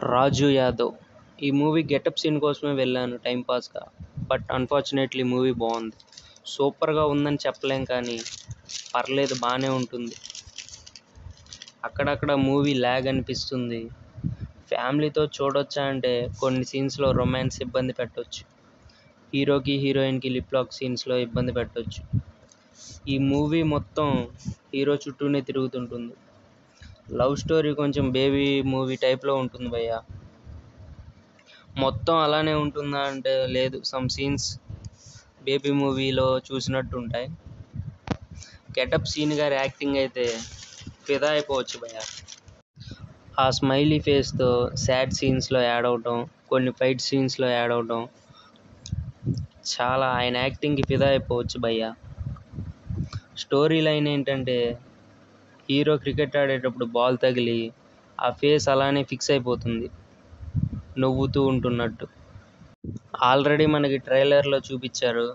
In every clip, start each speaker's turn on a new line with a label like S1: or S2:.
S1: రాజు యాదవ్. ఈ movie getup scene కోసమే వెళ్ళాను టైంపాస్గా. బట్ అన్ఫార్చునేట్లీ మూవీ బాగుంది. సూపర్గా ఉందని చెప్పలేం కానీ పర్లేదు, బాగానే ఉంటుంది. అక్కడక్కడ మూవీ ల్యాగ్ అనిపిస్తుంది. ఫ్యామిలీతో చూడొచ్చా అంటే కొన్ని సీన్స్లో రొమాన్స్ ఇబ్బంది పెట్టొచ్చు. హీరోకి హీరోయిన్కి లిప్ లాక్ సీన్స్లో ఇబ్బంది పెట్టొచ్చు. ఈ మూవీ మొత్తం హీరో చుట్టూనే తిరుగుతుంటుంది. లవ్ స్టోరీ కొంచెం బేబీ మూవీ టైప్లో ఉంటుంది భయ్య. మొత్తం అలానే ఉంటుందా అంటే లేదు, సమ్ సీన్స్ బేబీ మూవీలో చూసినట్టు ఉంటాయి. గెటప్ సీన్ గారి యాక్టింగ్ అయితే ఫిదా అయిపోవచ్చు భయ్య. ఆ స్మైలీ ఫేస్తో సాడ్ సీన్స్లో యాడ్ అవటం, కొన్ని ఫైట్ సీన్స్లో యాడ్ అవటం, చాలా ఆయన యాక్టింగ్కి ఫిదా అయిపోవచ్చు భయ్య. స్టోరీ లైన్ ఏంటంటే హీరో క్రికెట్ ఆడేటప్పుడు బాల్ తగిలి ఆ ఫేస్ అలానే ఫిక్స్ అయిపోతుంది, నవ్వుతూ ఉంటున్నట్టు. ఆల్రెడీ మనకి ట్రైలర్లో చూపించారు.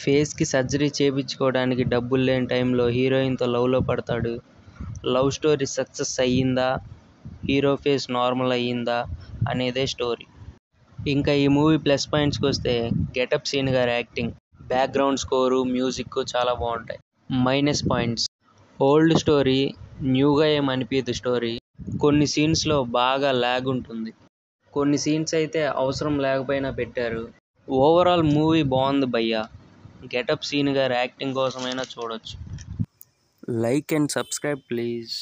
S1: ఫేస్కి సర్జరీ చేయించుకోవడానికి డబ్బులు లేని టైంలో హీరోయిన్తో లవ్లో పడతాడు. లవ్ స్టోరీ సక్సెస్ అయ్యిందా, హీరో ఫేస్ నార్మల్ అయ్యిందా అనేదే స్టోరీ. ఇంకా ఈ మూవీ ప్లస్ పాయింట్స్కి వస్తే గెటప్ సీన్ గారి యాక్టింగ్, బ్యాక్గ్రౌండ్ స్కోరు, మ్యూజిక్ చాలా బాగుంటాయి. మైనస్ పాయింట్స్: ఓల్డ్ స్టోరీ, న్యూగా ఏమనిపించదు స్టోరీ. కొన్ని సీన్స్లో బాగా ల్యాగ్ ఉంటుంది. కొన్ని సీన్స్ అయితే అవసరం లేకపోయినా పెట్టారు. ఓవరాల్ మూవీ బాగుంది భయ్య. గెటప్ సీన్ గారి యాక్టింగ్ కోసమైనా చూడొచ్చు. Like and subscribe please.